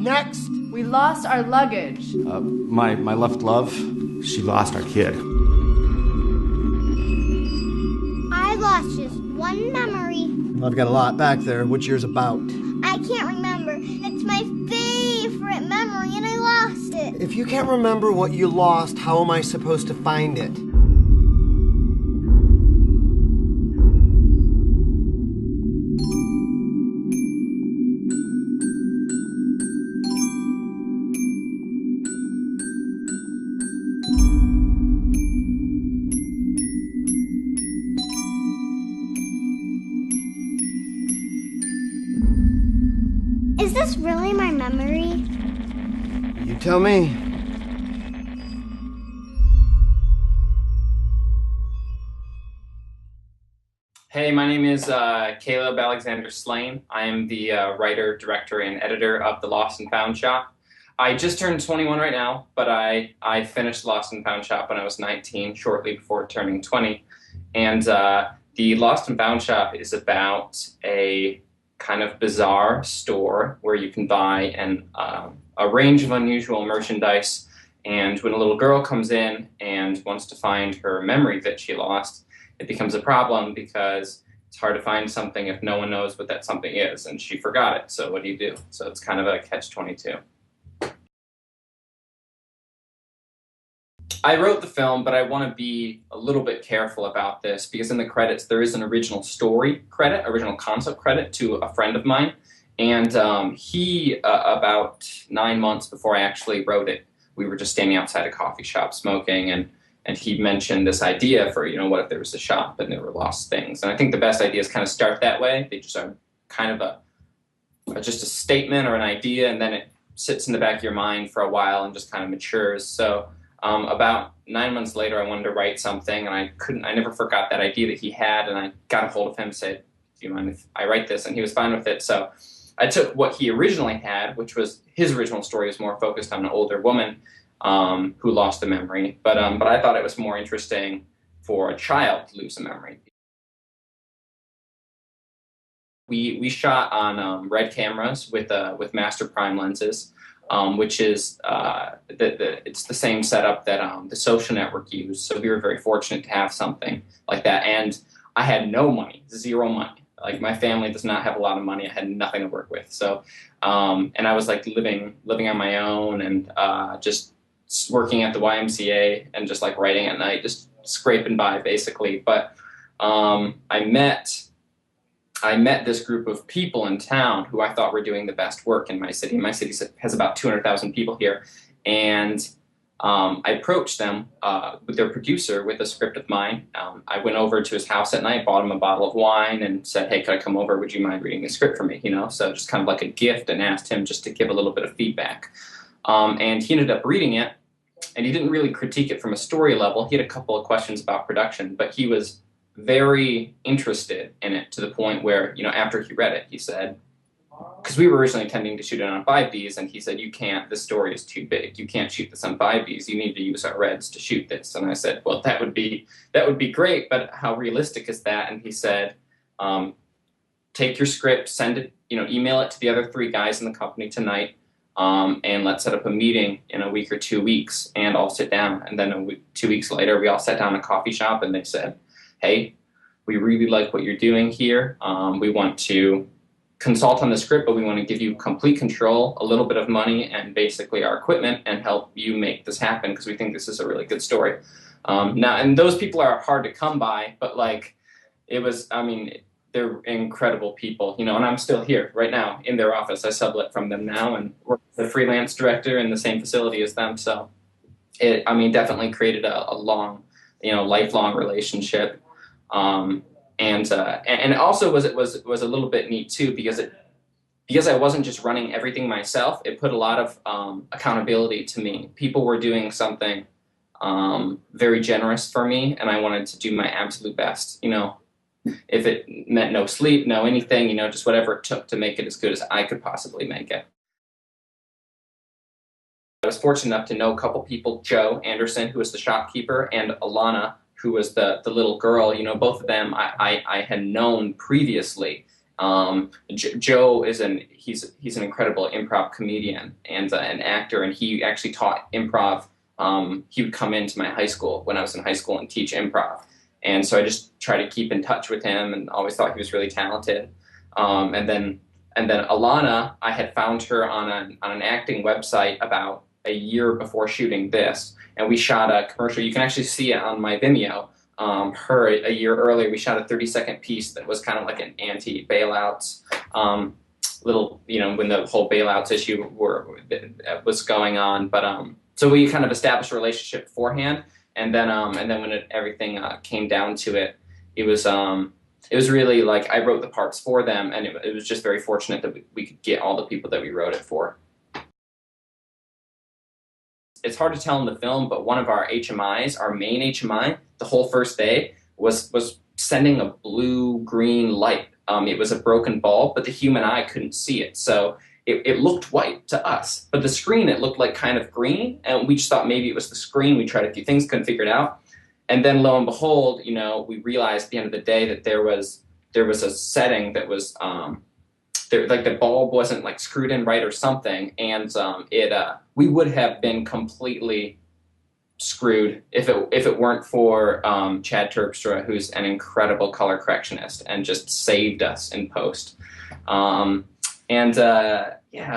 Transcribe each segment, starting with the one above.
Next! We lost our luggage. My left glove. She lost our kid. I lost just one memory. I've got a lot back there. What's yours about? I can't remember. It's my favorite memory and I lost it. If you can't remember what you lost, how am I supposed to find it? Is this really my memory? You tell me. Hey, my name is Caleb Alexander Slane. I am the writer, director, and editor of The Lost and Found Shop. I just turned 21 right now, but I finished Lost and Found Shop when I was 19, shortly before turning 20. And the Lost and Found Shop is about a kind of bizarre store where you can buy a range of unusual merchandise. And when a little girl comes in and wants to find her memory that she lost, it becomes a problem because it's hard to find something if no one knows what that something is, and she forgot it. So what do you do? So it's kind of a catch-22. I wrote the film, but I want to be a little bit careful about this because in the credits there is an original story credit, original concept credit to a friend of mine. And he, about 9 months before I actually wrote it, we were just standing outside a coffee shop smoking, and he mentioned this idea for, what if there was a shop and there were lost things. And I think the best ideas kind of start that way. They just are kind of just a statement or an idea, and then it sits in the back of your mind for a while and just kind of matures. So about 9 months later, I wanted to write something, and I never forgot that idea that he had, and I got a hold of him and said, do you mind if I write this? And he was fine with it. So I took what he originally had, which was his original story was more focused on an older woman who lost a memory, but I thought it was more interesting for a child to lose a memory. We shot on Red cameras with master prime lenses, which is it's the same setup that the Social Network used. So we were very fortunate to have something like that. And I had no money, zero money. Like my family does not have a lot of money. I had nothing to work with. So and I was like living on my own and just working at the YMCA and just like writing at night, just scraping by basically. But I met this group of people in town who I thought were doing the best work in my city. My city has about 200,000 people here. And I approached them with their producer with a script of mine. I went over to his house at night, bought him a bottle of wine and said, hey, could I come over? Would you mind reading the script for me? So just kind of like a gift, and asked him just to give a little bit of feedback. And he ended up reading it, and he didn't really critique it from a story level. He had a couple of questions about production, but he was very interested in it to the point where, after he read it, he said, because we were originally intending to shoot it on 5Bs, and he said, you can't, this story is too big. You can't shoot this on 5Bs. You need to use our Reds to shoot this. And I said, well, that would be great, but how realistic is that? And he said, take your script, send it, email it to the other 3 guys in the company tonight, and let's set up a meeting in a week or 2 weeks, and I'll sit down. And then 2 weeks later, we all sat down in a coffee shop, and they said, hey, we really like what you're doing here. We want to consult on the script, but we want to give you complete control, a little bit of money, and basically our equipment, and help you make this happen because we think this is a really good story. Now, and those people are hard to come by, but they're incredible people, and I'm still here right now in their office. I sublet from them now and work as a freelance director in the same facility as them. So it, definitely created a long, lifelong relationship. And also was a little bit neat too, because I wasn't just running everything myself. It put a lot of accountability to me. People were doing something very generous for me, and I wanted to do my absolute best. If it meant no sleep, no anything, just whatever it took to make it as good as I could possibly make it. I was fortunate enough to know a couple people, Joe Anderson, who was the shopkeeper, and Alana, who was the little girl. Both of them I had known previously Joe he's an incredible improv comedian and an actor, and he actually taught improv. He would come into my high school when I was in high school and teach improv, and so I just try to keep in touch with him, and always thought he was really talented. And then Alana, I had found her on an acting website about a year before shooting this, and we shot a commercial. You can actually see it on my Vimeo. Her a year earlier, we shot a 30-second piece that was kind of like an anti-bailouts little, when the whole bailouts issue was going on. But so we kind of established a relationship beforehand, and then when everything came down to it, it was really like I wrote the parts for them, and it was just very fortunate that we could get all the people that we wrote it for. It's hard to tell in the film, but one of our HMIs, our main HMI, the whole first day was sending a blue-green light. It was a broken bulb, but the human eye couldn't see it. So it looked white to us, but the screen, it looked like kind of green, and we just thought maybe it was the screen. We tried a few things, couldn't figure it out. And then lo and behold, we realized at the end of the day that there was a setting that was like the bulb wasn't like screwed in right or something, and we would have been completely screwed if it weren't for Chad Terpstra, who's an incredible color correctionist and just saved us in post.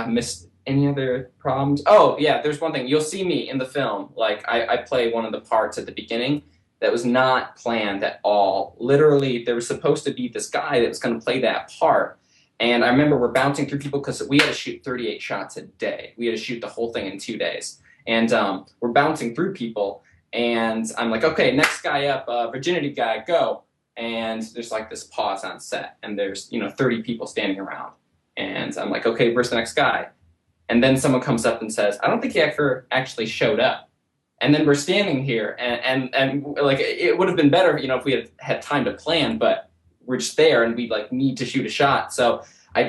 Missed any other problems? Oh yeah, there's one thing. You'll see me in the film. Like I play one of the parts at the beginning that was not planned at all. Literally, there was supposed to be this guy that was going to play that part. And I remember we're bouncing through people because we had to shoot 38 shots a day. We had to shoot the whole thing in 2 days. And we're bouncing through people. And I'm like, okay, next guy up, virginity guy, go. And there's like this pause on set. And there's, 30 people standing around. And I'm like, okay, where's the next guy? And then someone comes up and says, I don't think he ever actually showed up. And then we're standing here. And like, it would have been better, if we had time to plan, but we're just there and we like need to shoot a shot. So I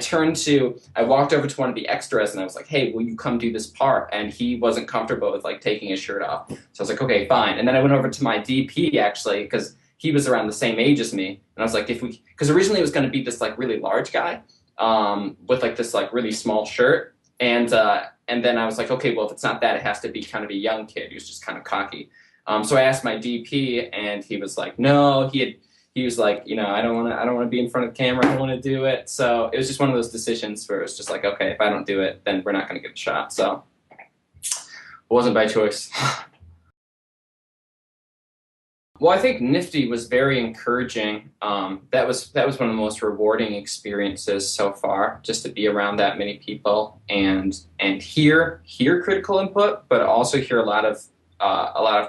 walked over to one of the extras and I was like, hey, will you come do this part? And he wasn't comfortable with like taking his shirt off. So I was like, okay, fine. And then I went over to my DP actually, because he was around the same age as me. And I was like, because originally it was going to be this like really large guy with like this like really small shirt. And then I was like, okay, well, if it's not that, it has to be kind of a young kid who's just kind of cocky. So I asked my DP and he was like, no, he was like, I don't want to be in front of the camera. I don't want to do it. So it was just one of those decisions where it's just like, okay, if I don't do it, then we're not going to get a shot. So it wasn't by choice. Well, I think NFFTY was very encouraging. That was one of the most rewarding experiences so far, just to be around that many people and hear critical input, but also hear a lot of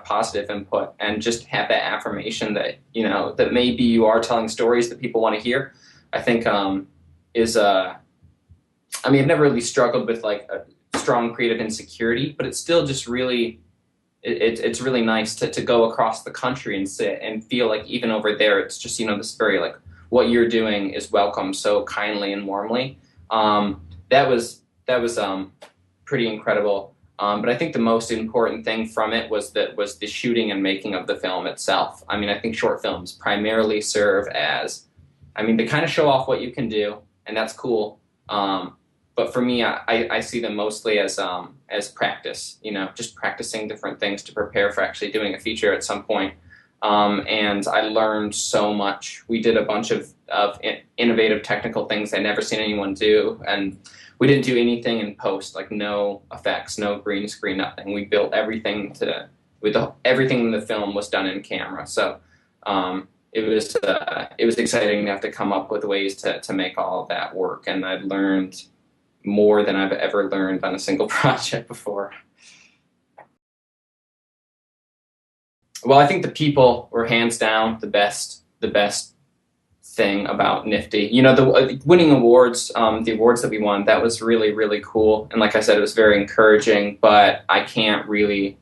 positive input, and just have that affirmation that that maybe you are telling stories that people want to hear. I think I've never really struggled with like a strong creative insecurity, but it's still just really it's really nice to go across the country and sit and feel like even over there it's just this very like what you're doing is welcomed so kindly and warmly. That was pretty incredible. But I think the most important thing from it was the shooting and making of the film itself. I think short films primarily serve as, they kind of show off what you can do, and that's cool. But for me, I see them mostly as practice, just practicing different things to prepare for actually doing a feature at some point. And I learned so much. We did a bunch of innovative technical things I'd never seen anyone do, and we didn't do anything in post, like no effects, no green screen, nothing. We built everything everything in the film was done in camera. So it was exciting to have to come up with ways to make all of that work, and I learned more than I've ever learned on a single project before. Well, I think the people were hands down the best thing about NFFTY. The winning awards, the awards that we won, that was really, really cool. And like I said, it was very encouraging, but I can't really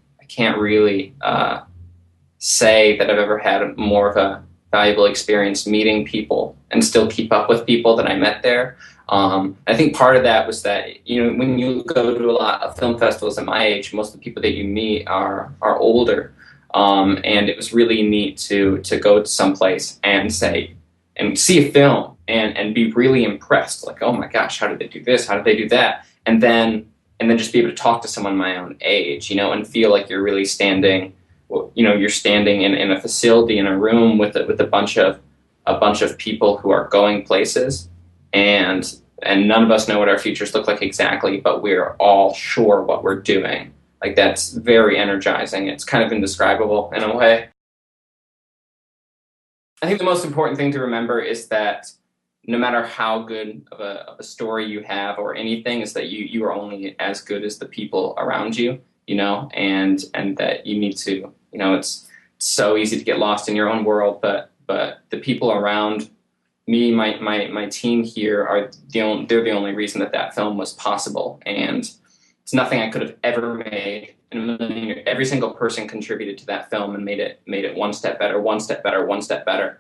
say that I've ever had more of a valuable experience meeting people and still keep up with people that I met there. I think part of that was that, when you go to a lot of film festivals at my age, most of the people that you meet are older. And it was really neat to go to someplace and see a film and be really impressed, like, oh my gosh, how did they do this? How did they do that? And then just be able to talk to someone my own age, and feel like you're really standing, you're standing in a facility, in a room with a bunch of people who are going places, and none of us know what our futures look like exactly, but we're all sure what we're doing. Like, that's very energizing. It's kind of indescribable in a way. I think the most important thing to remember is that no matter how good of a story you have or anything, is that you are only as good as the people around you, and that you need to, it's so easy to get lost in your own world, but the people around me, my team here, they're the only reason that film was possible, and it's nothing I could have ever made in a million years. Every single person contributed to that film and made it one step better, one step better, one step better.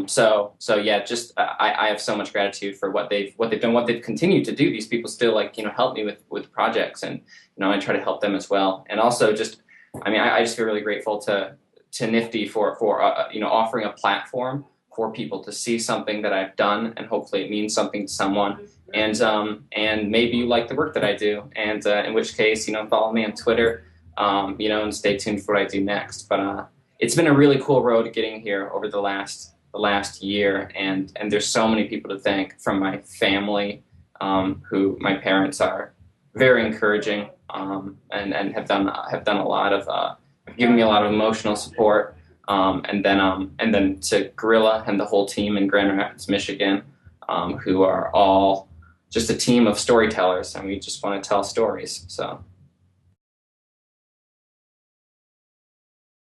So yeah, just I have so much gratitude for what they've done, what they've continued to do. These people still help me with projects, and I try to help them as well. And also I just feel really grateful to NFFTY for offering a platform for people to see something that I've done, and hopefully it means something to someone. And maybe you like the work that I do, and in which case, follow me on Twitter, and stay tuned for what I do next. But it's been a really cool road getting here over the last year, and there's so many people to thank, from my family, who my parents are very encouraging, and have done a lot of have given me a lot of emotional support, and then to Gorilla and the whole team in Grand Rapids, Michigan, who are all just a team of storytellers, and we just want to tell stories. So